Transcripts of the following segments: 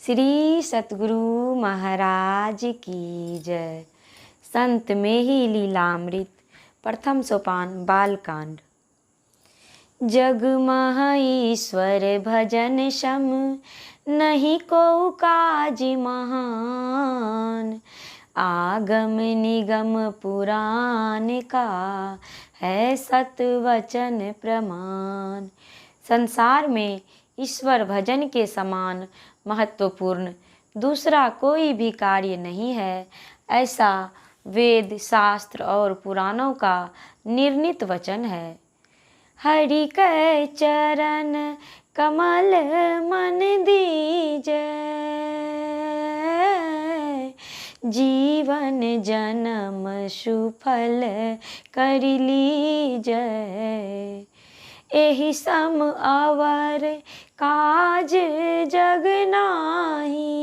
श्री सतगुरु महाराज की जय। संत में ही लीलामृत। प्रथम सोपान बालकांड। जग मह ईश्वर भजन शम, नहीं को काज महान। आगम निगम पुराण का, है सत वचन प्रमाण। संसार में ईश्वर भजन के समान महत्वपूर्ण दूसरा कोई भी कार्य नहीं है, ऐसा वेद शास्त्र और पुराणों का निर्णीत वचन है। हरि कै चरण कमल मन दीजै, जीवन जन्म सुफल कर लीजै। एहि सम अवर काज जग नाही,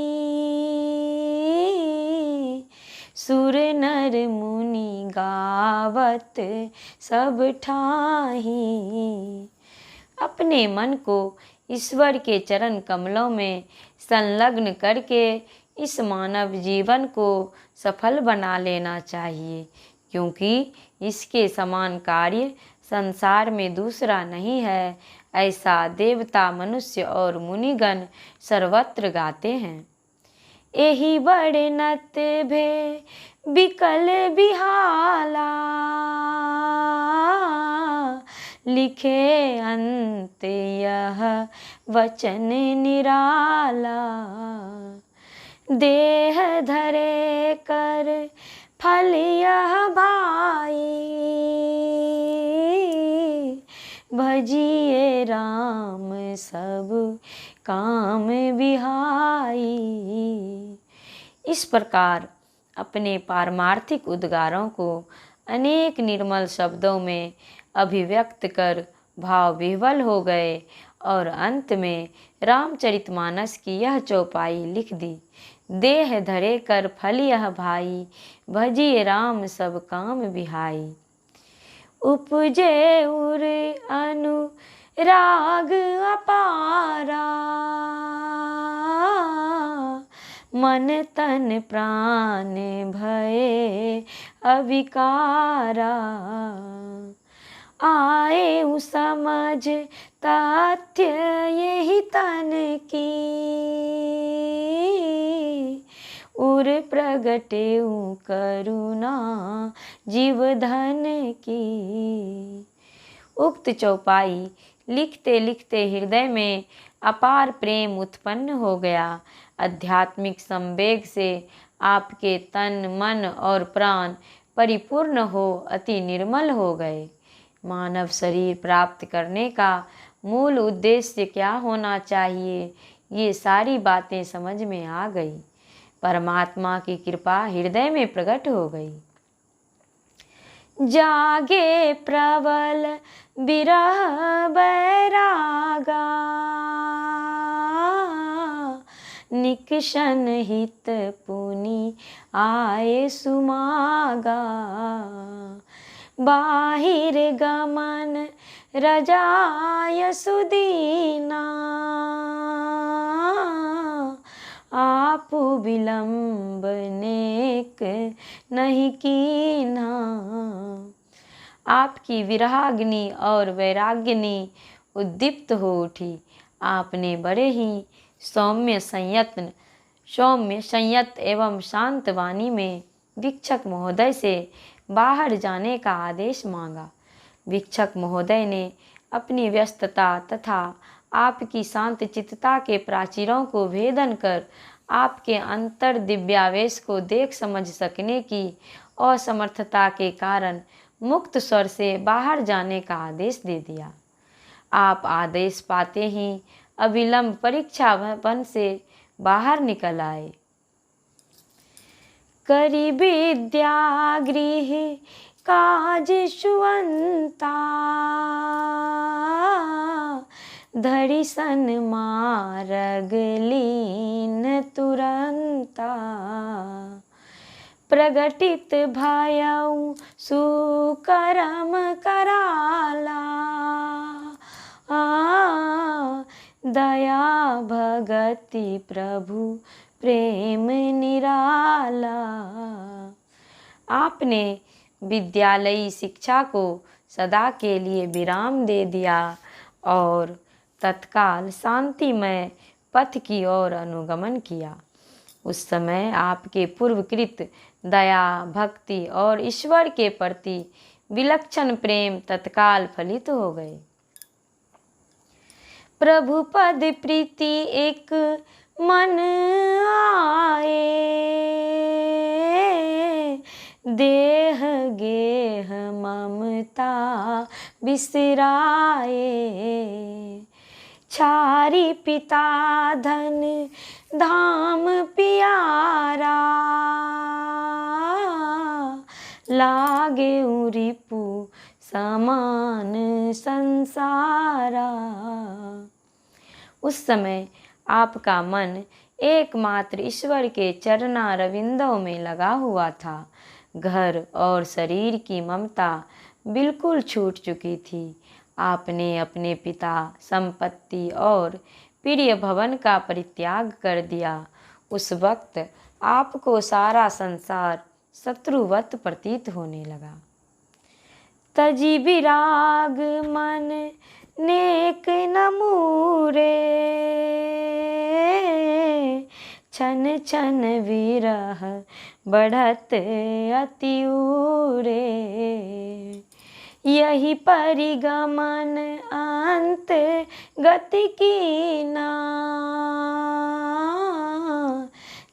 सुर नर मुनि गावत सब ठाही। अपने मन को ईश्वर के चरण कमलों में संलग्न करके इस मानव जीवन को सफल बना लेना चाहिए, क्योंकि इसके समान कार्य संसार में दूसरा नहीं है, ऐसा देवता मनुष्य और मुनिगण सर्वत्र गाते हैं। एहि बड़नत भे बिकल बिहाला, लिखे अंत यह वचन निराला। देह धरे कर फल यह भाई, भजिए राम सब काम बिहाई। इस प्रकार अपने पारमार्थिक उद्गारों को अनेक निर्मल शब्दों में अभिव्यक्त कर भाव विह्वल हो गए और अंत में रामचरितमानस की यह चौपाई लिख दी। देह धरे कर फल यह भाई, भजिए राम सब काम बिहाई। उपजे उर अनुराग अपारा, मन तन प्राण भये अविकारा। आए समझ तथ्य यही तन की, उर प्रगटे करुणा जीव धन की। उक्त चौपाई लिखते लिखते हृदय में अपार प्रेम उत्पन्न हो गया। आध्यात्मिक संवेग से आपके तन मन और प्राण परिपूर्ण हो अति निर्मल हो गए। मानव शरीर प्राप्त करने का मूल उद्देश्य क्या होना चाहिए, ये सारी बातें समझ में आ गई। परमात्मा की कृपा हृदय में प्रकट हो गई। जागे प्रबल बिरह बैरागा, निकषन हित पुनि आए सुमागा। बाहिर गमन रजाय सुदीना, आप विलंब नेक नहीं कीना। आपकी विरहाग्नि और वैराग्यनि उद्दीप्त हो उठी। आपने बड़े ही सौम्य संयत एवं शांत वाणी में भिक्षक महोदय से बाहर जाने का आदेश मांगा। भिक्षक महोदय ने अपनी व्यस्तता तथा आपकी शांत चित्तता के प्राचीरों को भेदन कर आपके अंतर दिव्यावेश को देख समझ सकने की असमर्थता के कारण मुक्त स्वर से बाहर जाने का आदेश दे दिया। आप आदेश पाते ही अविलंब परीक्षा भवन से बाहर निकल आए। करी विद्या गृह काज सुवंता, धरि सन मारग लीन तुरंता। प्रगटित भयउ सुकरम कराला, दया भगति प्रभु प्रेम निराला। आपने विद्यालयी शिक्षा को सदा के लिए विराम दे दिया और तत्काल शांतिमय पथ की ओर अनुगमन किया। उस समय आपके पूर्वकृत दया, भक्ति और ईश्वर के प्रति विलक्षण प्रेम तत्काल फलित हो गए। प्रभु पद प्रीति एक मन आए, देह गेह ममता बिसराए। छारी पिता धन धाम प्यारा, लागे रिपु समान संसारा। उस समय आपका मन एकमात्र ईश्वर के चरणारविंदों में लगा हुआ था। घर और शरीर की ममता बिल्कुल छूट चुकी थी। आपने अपने पिता, संपत्ति और प्रिय भवन का परित्याग कर दिया। उस वक्त आपको सारा संसार शत्रुवत प्रतीत होने लगा। तजी विराग मन नेक नमूरे, छन छन विरह बढ़त अति उरे। यही परिगमन अंत गति की ना,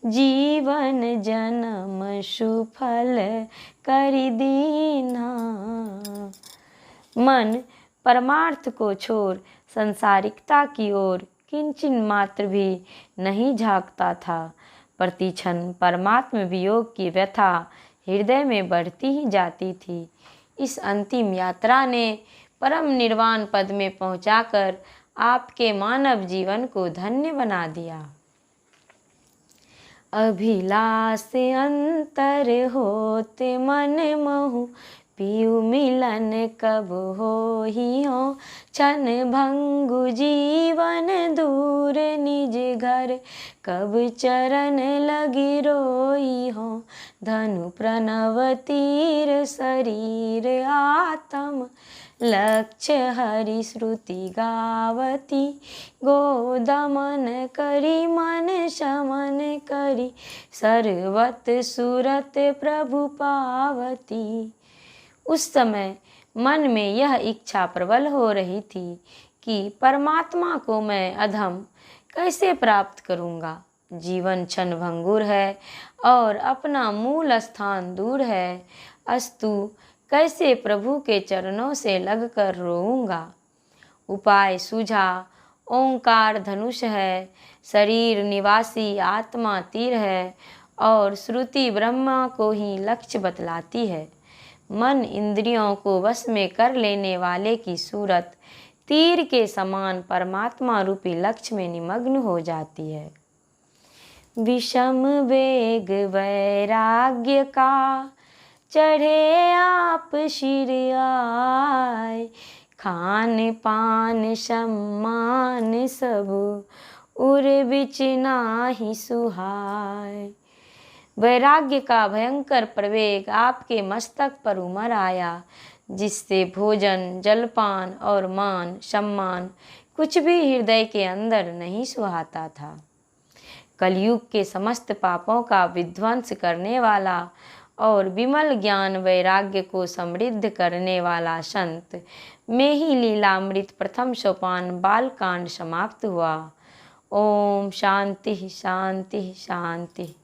जीवन जन्म सुफल करि दीना। मन परमार्थ को छोड़ संसारिकता की ओर किंचिन मात्र भी नहीं झांकता था। प्रतिक्षण परमात्म वियोग की व्यथा हृदय में बढ़ती ही जाती थी। इस अंतिम यात्रा ने परम निर्वाण पद में पहुंचाकर आपके मानव जीवन को धन्य बना दिया। अभिलाष अंतर होते मन महु, पियु मिलन कब हो ही हो। क्षण भंगु जीवन दूर निज घर, कब चरण लगी रोई हो। धनु प्रणव तीर शरीर आत्म, लक्ष्य हरि श्रुति गावती। गोदमन करी मन शमन करी, सर्वत सुरत प्रभु पावती। उस समय मन में यह इच्छा प्रबल हो रही थी कि परमात्मा को मैं अधम कैसे प्राप्त करूँगा। जीवन क्षणभंगुर है और अपना मूल स्थान दूर है, अस्तु कैसे प्रभु के चरणों से लगकर रोऊंगा। उपाय सूझा। ओंकार धनुष है, शरीर निवासी आत्मा तीर है और श्रुति ब्रह्मा को ही लक्ष्य बतलाती है। मन इंद्रियों को वश में कर लेने वाले की सूरत तीर के समान परमात्मा रूपी लक्ष्य में निमग्न हो जाती है। विषम वेग वैराग्य का चढ़े आप शिर आए, खान पान सम्मान सब उर बिच नाहि सुहाय। वैराग्य का भयंकर प्रवेग आपके मस्तक पर उमड़ आया, जिससे भोजन, जलपान और मान सम्मान कुछ भी हृदय के अंदर नहीं सुहाता था। कलयुग के समस्त पापों का विध्वंस करने वाला और विमल ज्ञान वैराग्य को समृद्ध करने वाला संत में ही लीलामृत प्रथम सोपान बालकांड समाप्त हुआ। ओम शांति शांति शांति।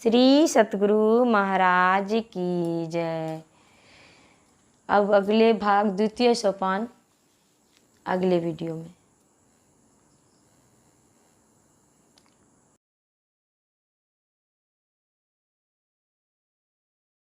श्री सतगुरु महाराज की जय। अब अगले भाग द्वितीय सोपान अगले वीडियो में।